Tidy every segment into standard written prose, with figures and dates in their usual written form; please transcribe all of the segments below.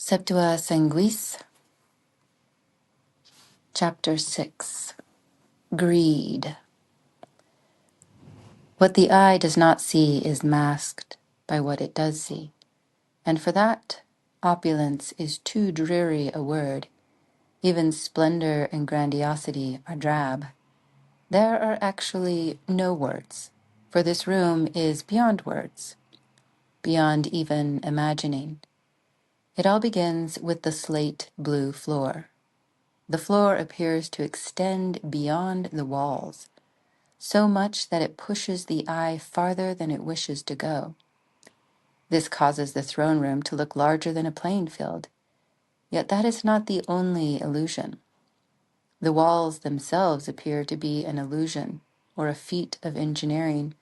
Septua Sanguis, Chapter 6. Greed. What the eye does not see is masked by what it does see, and for that, opulence is too dreary a word. Even splendor and grandiosity are drab. There are actually no words, for this room is beyond words, beyond even imagining. It all begins with the slate blue floor. The floor appears to extend beyond the walls, so much that it pushes the eye farther than it wishes to go. This causes the throne room to look larger than a playing field, yet that is not the only illusion. The walls themselves appear to be an illusion, or a feat of engineering.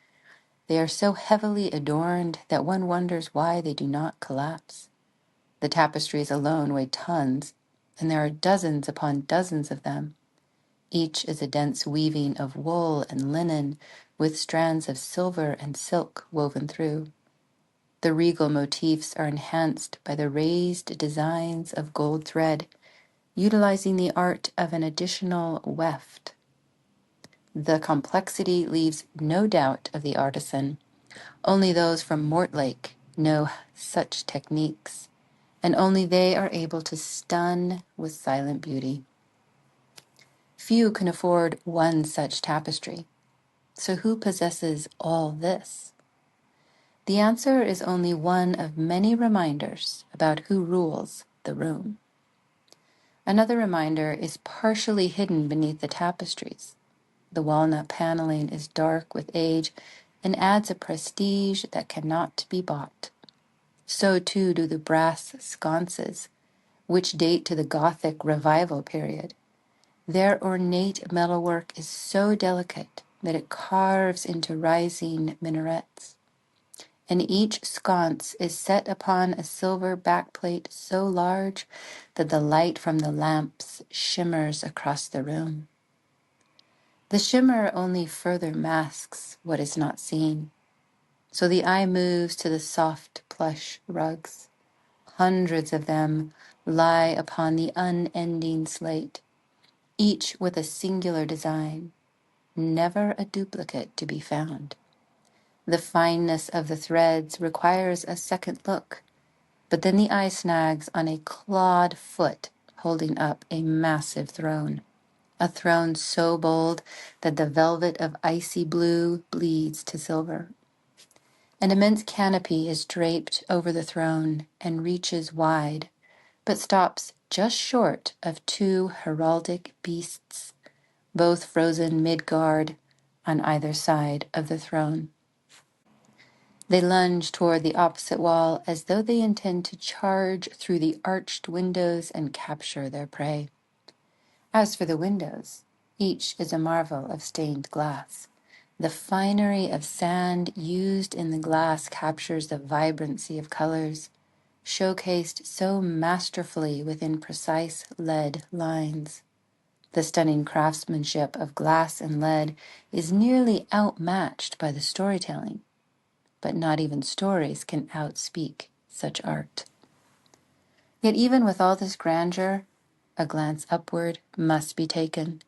They are so heavily adorned that one wonders why they do not collapse. The tapestries alone weigh tons, and there are dozens upon dozens of them. Each is a dense weaving of wool and linen with strands of silver and silk woven through. The regal motifs are enhanced by the raised designs of gold thread, utilizing the art of an additional weft. The complexity leaves no doubt of the artisan. Only those from Mortlake know such techniques, and only they are able to stun with silent beauty. Few can afford one such tapestry. So who possesses all this? The answer is only one of many reminders about who rules the room. Another reminder is partially hidden beneath the tapestries. The walnut paneling is dark with age and adds a prestige that cannot be bought. So too do the brass sconces, which date to the Gothic Revival period. Their ornate metalwork is so delicate that it carves into rising minarets, and each sconce is set upon a silver backplate so large that the light from the lamps shimmers across the room. The shimmer only further masks what is not seen, so the eye moves to the soft plush rugs. Hundreds of them lie upon the unending slate, each with a singular design, never a duplicate to be found. The fineness of the threads requires a second look, but then the eye snags on a clawed foot holding up a massive throne, a throne so bold that the velvet of icy blue bleeds to silver. An immense canopy is draped over the throne and reaches wide, but stops just short of two heraldic beasts, both frozen mid-guard on either side of the throne. They lunge toward the opposite wall as though they intend to charge through the arched windows and capture their prey. As for the windows, each is a marvel of stained glass. The finery of sand used in the glass captures the vibrancy of colors, showcased so masterfully within precise lead lines. The stunning craftsmanship of glass and lead is nearly outmatched by the storytelling, but not even stories can outspeak such art. Yet even with all this grandeur, a glance upward must be taken.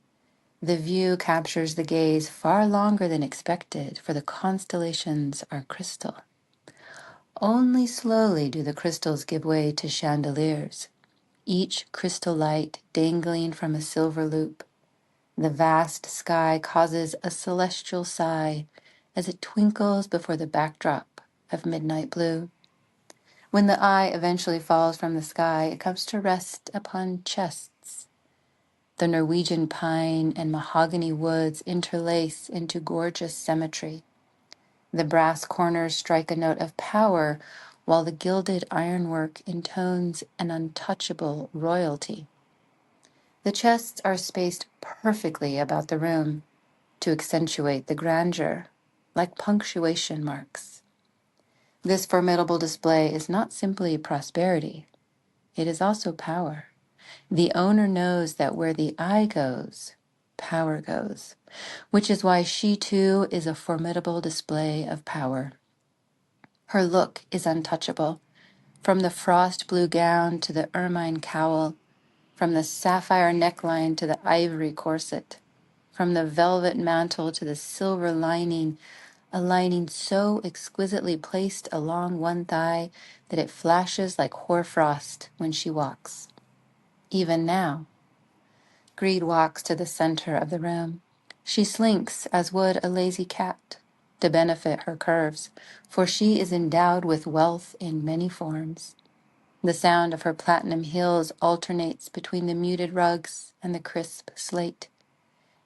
The view captures the gaze far longer than expected, for the constellations are crystal. Only slowly do the crystals give way to chandeliers, each crystal light dangling from a silver loop. The vast sky causes a celestial sigh as it twinkles before the backdrop of midnight blue. When the eye eventually falls from the sky, it comes to rest upon chests. The Norwegian pine and mahogany woods interlace into gorgeous symmetry. The brass corners strike a note of power, while the gilded ironwork intones an untouchable royalty. The chests are spaced perfectly about the room to accentuate the grandeur, like punctuation marks. This formidable display is not simply prosperity, it is also power. The owner knows that where the eye goes, power goes, which is why she too is a formidable display of power. Her look is untouchable, From the frost blue gown to the ermine cowl, from the sapphire neckline to the ivory corset, from the velvet mantle to the silver lining, a lining so exquisitely placed along one thigh that it flashes like hoarfrost when she walks. Even now, Greed walks to the center of the room. She slinks as would a lazy cat, to benefit her curves, for she is endowed with wealth in many forms. The sound of her platinum heels alternates between the muted rugs and the crisp slate,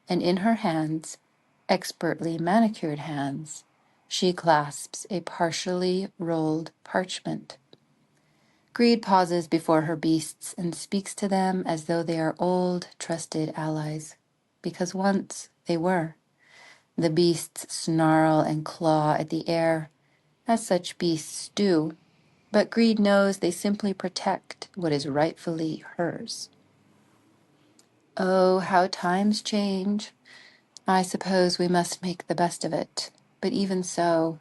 and in her hands, expertly manicured hands, she clasps a partially rolled parchment. Greed pauses before her beasts and speaks to them as though they are old, trusted allies, because once they were. The beasts snarl and claw at the air, as such beasts do, but Greed knows they simply protect what is rightfully hers. Oh, how times change. I suppose we must make the best of it, but even so,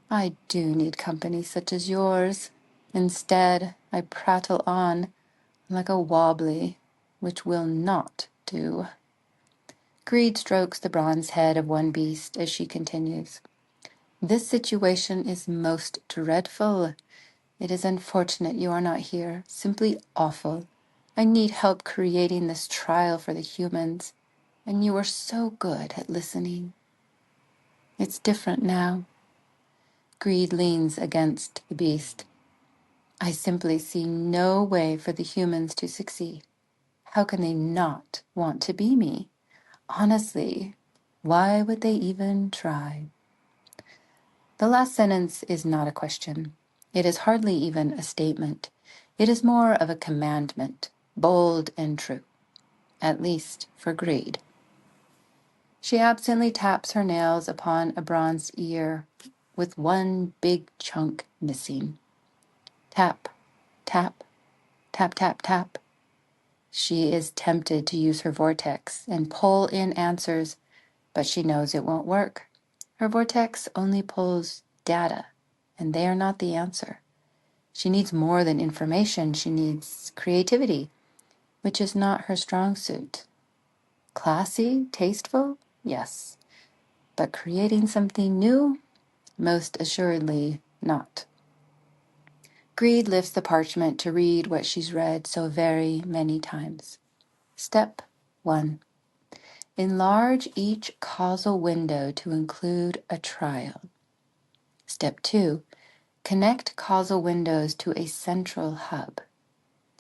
I do need company such as yours. Instead, I prattle on like a wobbly, which will not do. Greed strokes the bronze head of one beast as she continues. This situation is most dreadful. It is unfortunate you are not here. Simply awful. I need help creating this trial for the humans, and you are so good at listening. It's different now. Greed leans against the beast. I simply see no way for the humans to succeed. How can they not want to be me? Honestly, why would they even try? The last sentence is not a question. It is hardly even a statement. It is more of a commandment, bold and true, at least for Greed. She absently taps her nails upon a bronzed ear with one big chunk missing. Tap, tap, tap, tap, tap. She is tempted to use her vortex and pull in answers, but she knows it won't work. Her vortex only pulls data, and they are not the answer. She needs more than information. She needs creativity, which is not her strong suit. Classy, tasteful, yes, but creating something new, most assuredly not. Greed lifts the parchment to read what she's read so very many times. Step 1. Enlarge each causal window to include a trial. Step 2. Connect causal windows to a central hub.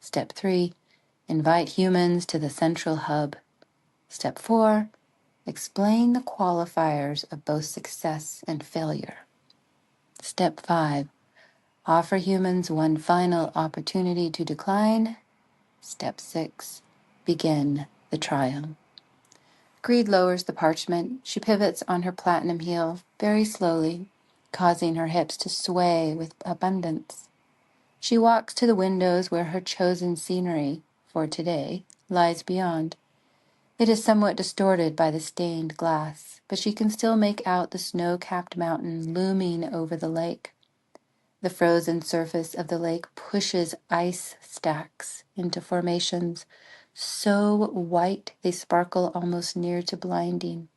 Step 3. Invite humans to the central hub. Step 4. Explain the qualifiers of both success and failure. Step 5. Offer humans one final opportunity to decline. Step 6. Begin the trial. Greed lowers the parchment. She pivots on her platinum heel very slowly, causing her hips to sway with abundance. She walks to the windows where her chosen scenery, for today, lies beyond. It is somewhat distorted by the stained glass, but she can still make out the snow-capped mountain looming over the lake. The frozen surface of the lake pushes ice stacks into formations so white they sparkle almost near to blinding.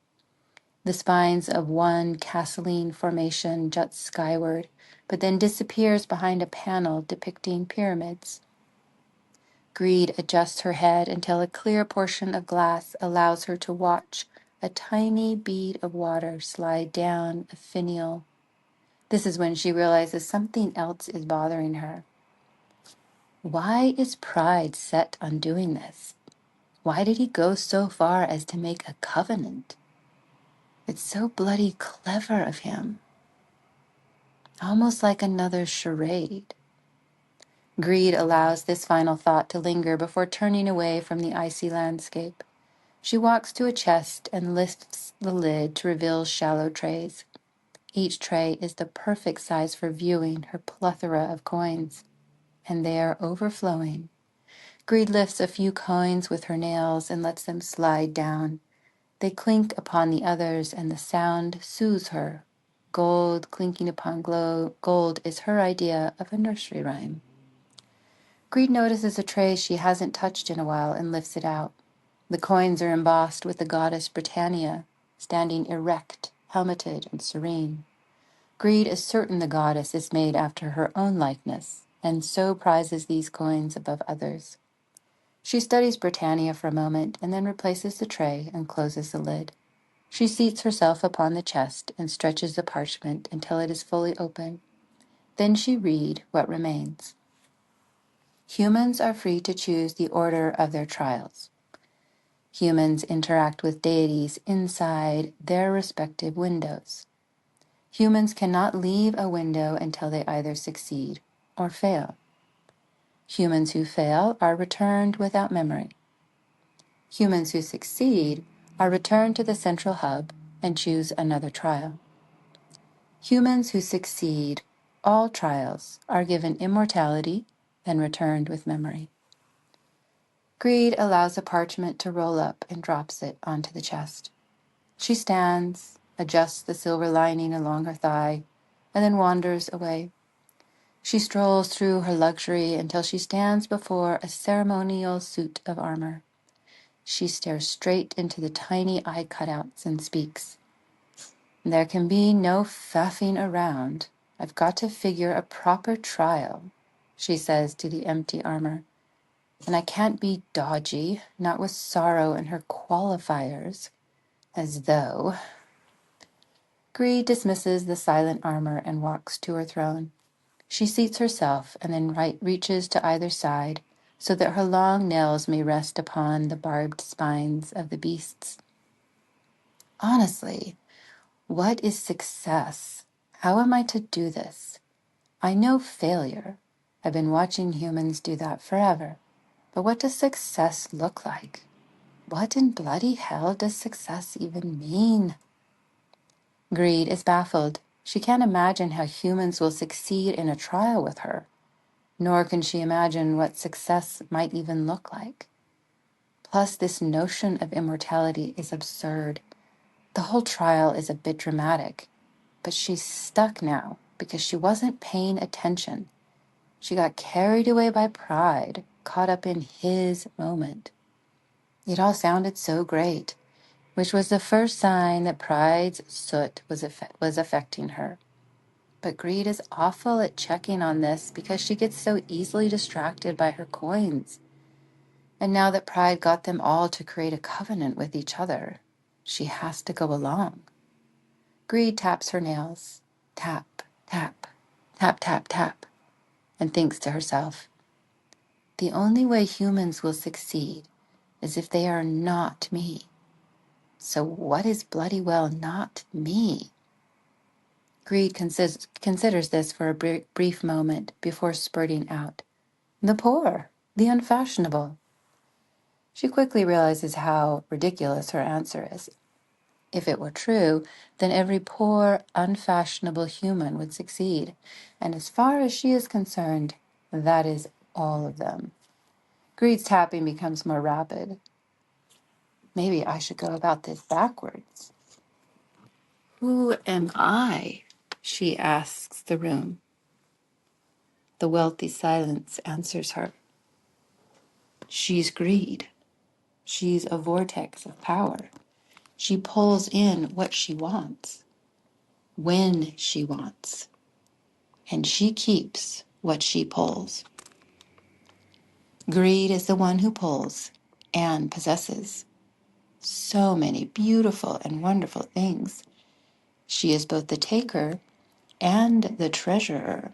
The spines of one Castelline formation juts skyward, but then disappears behind a panel depicting pyramids. Greed adjusts her head until a clear portion of glass allows her to watch a tiny bead of water slide down a finial. This is when she realizes something else is bothering her. Why is pride set on doing this? Why did he go so far as to make a covenant? It's so bloody clever of him. Almost like another charade. Greed allows this final thought to linger before turning away from the icy landscape. She walks to a chest and lifts the lid to reveal shallow trays. Each tray is the perfect size for viewing her plethora of coins, and they are overflowing. Greed lifts a few coins with her nails and lets them slide down. They clink upon the others, and the sound soothes her. gold clinking upon gold is her idea of a nursery rhyme. Greed notices a tray she hasn't touched in a while and lifts it out. The coins are embossed with the goddess Britannia, standing erect, helmeted, and serene. Greed is certain the goddess is made after her own likeness, and so prizes these coins above others. She studies Britannia for a moment and then replaces the tray and closes the lid. She seats herself upon the chest and stretches the parchment until it is fully open. Then she reads what remains. Humans are free to choose the order of their trials. Humans interact with deities inside their respective windows. Humans cannot leave a window until they either succeed or fail. Humans who fail are returned without memory. Humans who succeed are returned to the central hub and choose another trial. Humans who succeed all trials are given immortality and returned with memory. Greed allows the parchment to roll up and drops it onto the chest. She stands, adjusts the silver lining along her thigh, and then wanders away. She strolls through her luxury until she stands before a ceremonial suit of armor. She stares straight into the tiny eye cutouts and speaks. There can be no faffing around. I've got to figure a proper trial, she says to the empty armor. And I can't be dodgy, not with sorrow and her qualifiers, as though. Greed dismisses the silent armor and walks to her throne. She seats herself and then reaches to either side so that her long nails may rest upon the barbed spines of the beasts. Honestly, what is success? How am I to do this? I know failure. I've been watching humans do that forever. But what does success look like? What in bloody hell does success even mean? Greed is baffled. She can't imagine how humans will succeed in a trial with her, nor can she imagine what success might even look like. Plus, this notion of immortality is absurd. The whole trial is a bit dramatic, but she's stuck now because she wasn't paying attention. She got carried away by pride, caught up in his moment. It all sounded so great, which was the first sign that pride's soot was affecting her. But greed is awful at checking on this because she gets so easily distracted by her coins. And now that pride got them all to create a covenant with each other, she has to go along. Greed taps her nails. Tap, tap, tap, tap, tap, and thinks to herself, the only way humans will succeed is if they are not me. So what is bloody well not me? Greed considers this for a brief moment before spurting out. The poor, the unfashionable. She quickly realizes how ridiculous her answer is. If it were true, then every poor, unfashionable human would succeed. And as far as she is concerned, that is all of them. Greed's tapping becomes more rapid. Maybe I should go about this backwards. Who am I? She asks the room. The wealthy silence answers her. She's greed. She's a vortex of power. She pulls in what she wants, when she wants, and she keeps what she pulls. Greed is the one who pulls and possesses so many beautiful and wonderful things. She is both the taker and the treasurer.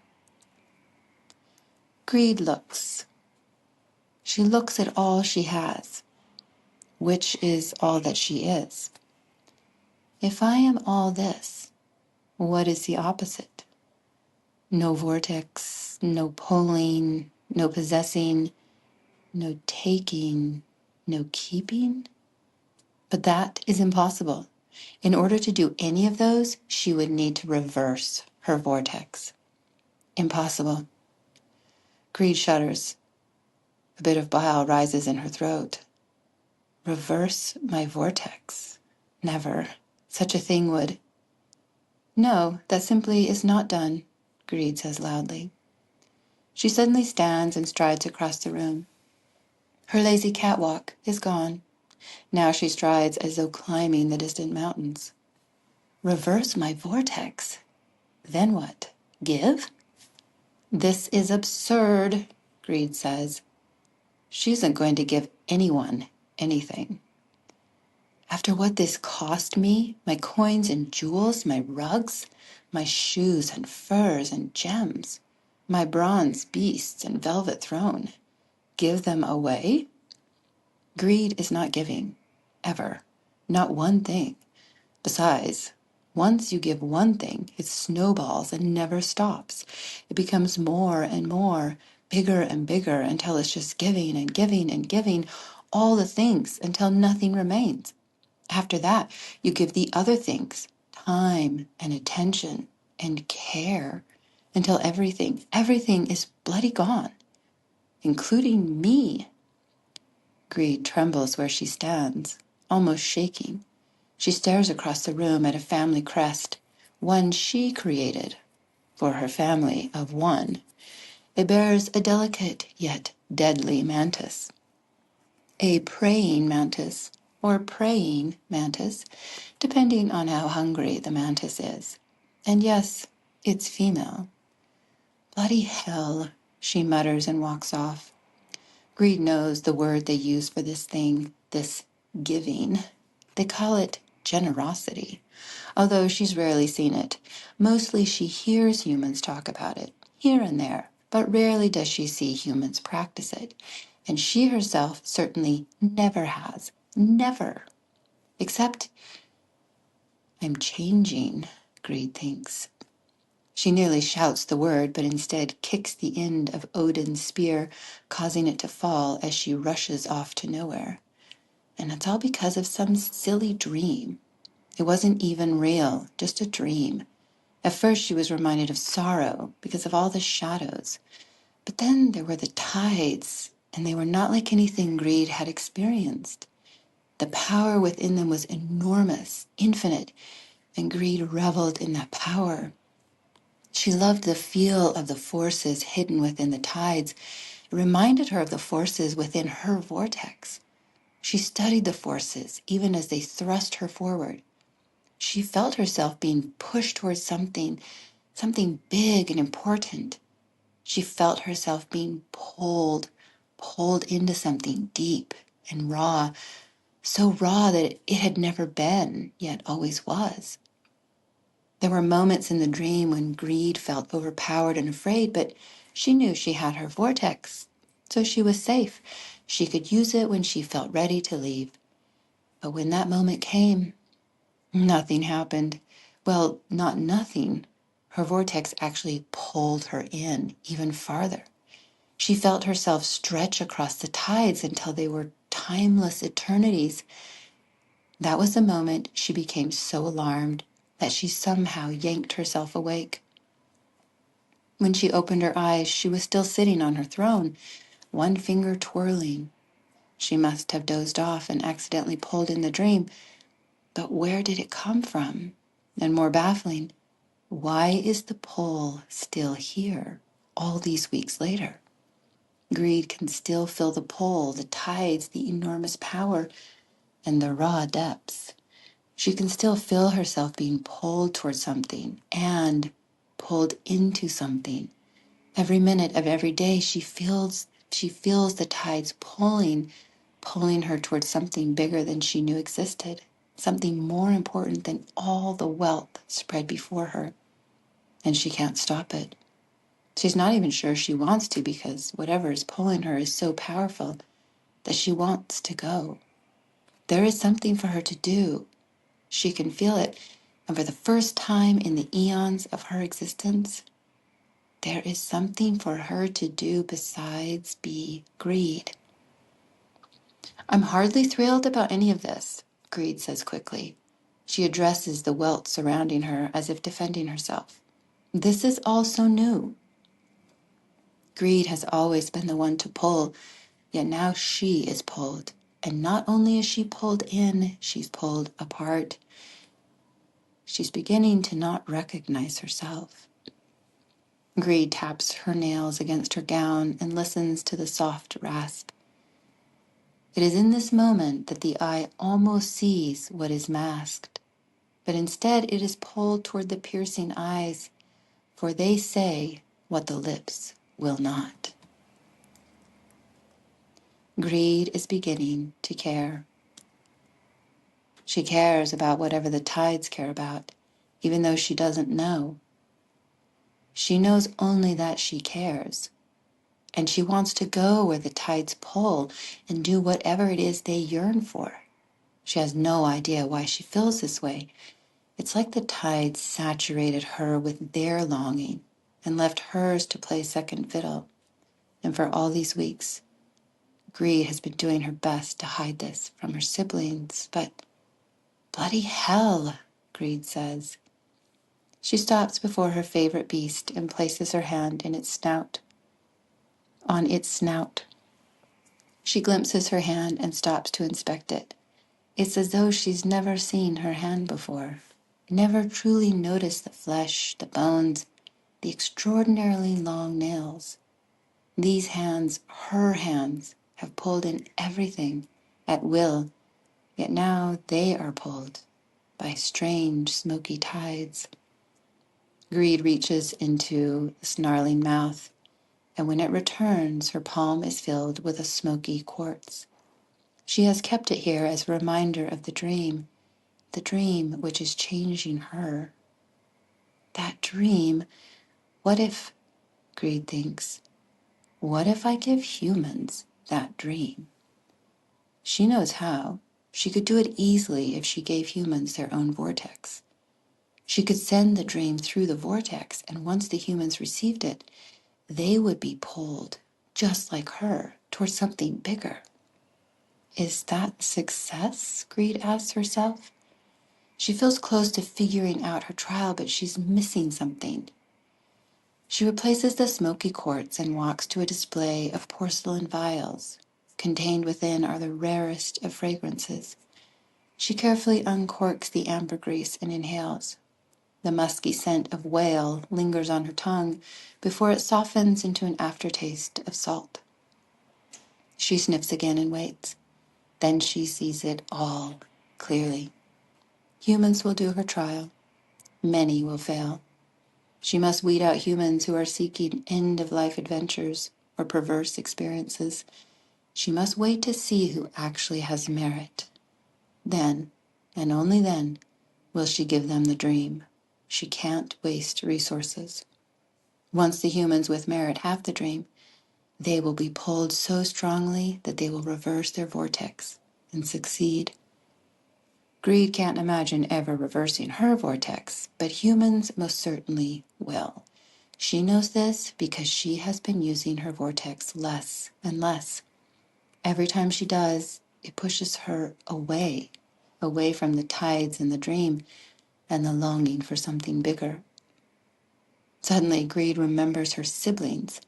Greed looks. She looks at all she has, which is all that she is. If I am all this, what is the opposite? No vortex, no pulling, no possessing, no taking, no keeping? But that is impossible. In order to do any of those, she would need to reverse her vortex. Impossible. Greed shudders. A bit of bile rises in her throat. Reverse my vortex? Never. Such a thing would... No, that simply is not done, Greed says loudly. She suddenly stands and strides across the room. Her lazy catwalk is gone. Now she strides as though climbing the distant mountains. Reverse my vortex. Then what? Give? This is absurd, Greed says. She isn't going to give anyone anything. After what this cost me, my coins and jewels, my rugs, my shoes and furs and gems, my bronze beasts and velvet throne, give them away? Greed is not giving, ever, not one thing. Besides, once you give one thing, it snowballs and never stops. It becomes more and more, bigger and bigger, until it's just giving and giving and giving all the things until nothing remains. After that, you give the other things, time and attention and care, until everything is bloody gone, including me. Greed trembles where she stands, almost shaking. She stares across the room at a family crest, one she created for her family of one. It bears a delicate yet deadly mantis. A praying mantis, or praying mantis, depending on how hungry the mantis is. And yes, it's female. Bloody hell, she mutters and walks off. Greed knows the word they use for this thing, this giving. They call it generosity, although she's rarely seen it. Mostly she hears humans talk about it, here and there, but rarely does she see humans practice it. And she herself certainly never has. Never. Except, I'm changing, Greed thinks. She nearly shouts the word, but instead kicks the end of Odin's spear, causing it to fall as she rushes off to nowhere. And it's all because of some silly dream. It wasn't even real, just a dream. At first she was reminded of sorrow because of all the shadows. But then there were the tides, and they were not like anything Greed had experienced. The power within them was enormous, infinite, and Greed reveled in that power. She loved the feel of the forces hidden within the tides. It reminded her of the forces within her vortex. She studied the forces even as they thrust her forward. She felt herself being pushed towards something big and important. She felt herself being pulled into something deep and raw, so raw that it had never been, yet always was. There were moments in the dream when Greed felt overpowered and afraid, but she knew she had her vortex, so she was safe. She could use it when she felt ready to leave. But when that moment came, nothing happened. Well, not nothing. Her vortex actually pulled her in even farther. She felt herself stretch across the tides until they were timeless eternities. That was the moment she became so alarmed that she somehow yanked herself awake. When she opened her eyes, she was still sitting on her throne, one finger twirling. She must have dozed off and accidentally pulled in the dream. But where did it come from? And more baffling, why is the pull still here all these weeks later? Greed can still feel the pull, the tides, the enormous power, and the raw depths. She can still feel herself being pulled towards something and pulled into something. Every minute of every day, she feels the tides pulling her towards something bigger than she knew existed, something more important than all the wealth spread before her. And she can't stop it. She's not even sure she wants to, because whatever is pulling her is so powerful that she wants to go. There is something for her to do. She can feel it. And for the first time in the eons of her existence, there is something for her to do besides be Greed. I'm hardly thrilled about any of this, Greed says quickly. She addresses the welt surrounding her as if defending herself. This is all so new. Greed has always been the one to pull, yet now she is pulled. And not only is she pulled in, she's pulled apart. She's beginning to not recognize herself. Greed taps her nails against her gown and listens to the soft rasp. It is in this moment that the eye almost sees what is masked, but instead it is pulled toward the piercing eyes, for they say what the lips will not. Greed is beginning to care. She cares about whatever the tides care about, even though she doesn't know. She knows only that she cares, and she wants to go where the tides pull and do whatever it is they yearn for. She has no idea why she feels this way. It's like the tides saturated her with their longing and left hers to play second fiddle. And for all these weeks, Greed has been doing her best to hide this from her siblings, but bloody hell, Greed says. She stops before her favorite beast and places her hand in its snout. On its snout. She glimpses her hand and stops to inspect it. It's as though she's never seen her hand before, never truly noticed the flesh, the bones, the extraordinarily long nails. These hands, her hands, have pulled in everything at will, yet now they are pulled by strange, smoky tides. Greed reaches into the snarling mouth, and when it returns, her palm is filled with a smoky quartz. She has kept it here as a reminder of the dream which is changing her. That dream, what if, Greed thinks, what if I give humans that dream? She knows how. She could do it easily if she gave humans their own vortex. She could send the dream through the vortex, and once the humans received it, they would be pulled, just like her, towards something bigger. Is that success? Greed asks herself. She feels close to figuring out her trial, but she's missing something. She replaces the smoky quartz and walks to a display of porcelain vials. Contained within are the rarest of fragrances. She carefully uncorks the ambergris and inhales. The musky scent of whale lingers on her tongue before it softens into an aftertaste of salt. She sniffs again and waits. Then she sees it all clearly. Humans will do her trial. Many will fail. She must weed out humans who are seeking end-of-life adventures or perverse experiences. She must wait to see who actually has merit. Then, and only then, will she give them the dream. She can't waste resources. Once the humans with merit have the dream, they will be pulled so strongly that they will reverse their vortex and succeed. Greed can't imagine ever reversing her vortex, but humans most certainly will. She knows this because she has been using her vortex less and less. Every time she does, it pushes her away from the tides and the dream and the longing for something bigger. Suddenly, Greed remembers her siblings.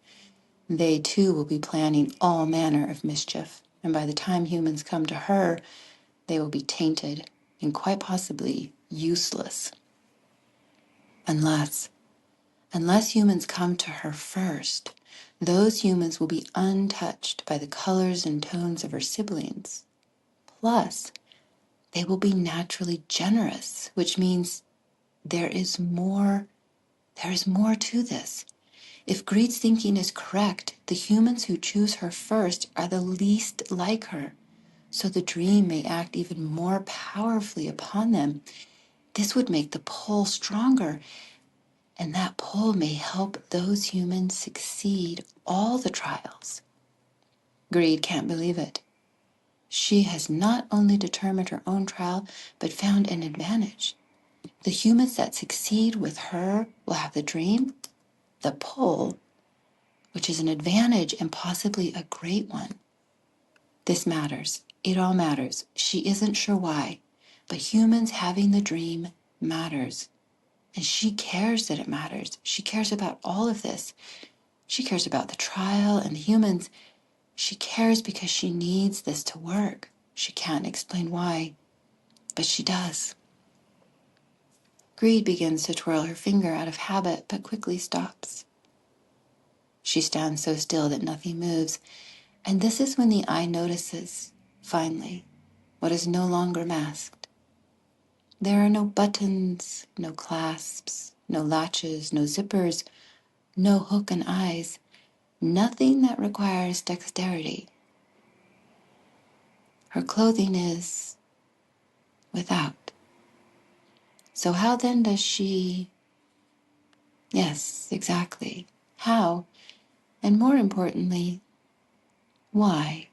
They too will be planning all manner of mischief, and by the time humans come to her, they will be tainted and quite possibly useless. Unless humans come to her first, those humans will be untouched by the colors and tones of her siblings. Plus, they will be naturally generous, which means there is more to this. If Greed's thinking is correct, the humans who choose her first are the least like her, so the dream may act even more powerfully upon them. This would make the pull stronger, and that pull may help those humans succeed all the trials. Greed can't believe it. She has not only determined her own trial, but found an advantage. The humans that succeed with her will have the dream, the pull, which is an advantage and possibly a great one. This matters. It all matters. She isn't sure why, but humans having the dream matters. And she cares that it matters. She cares about all of this. She cares about the trial and the humans. She cares because she needs this to work. She can't explain why, but she does. Greed begins to twirl her finger out of habit, but quickly stops. She stands so still that nothing moves, and this is when the eye notices, finally, what is no longer masked. There are no buttons, no clasps, no latches, no zippers, no hook and eyes, nothing that requires dexterity. Her clothing is without. So how then does she... Yes, exactly. How? And more importantly, why?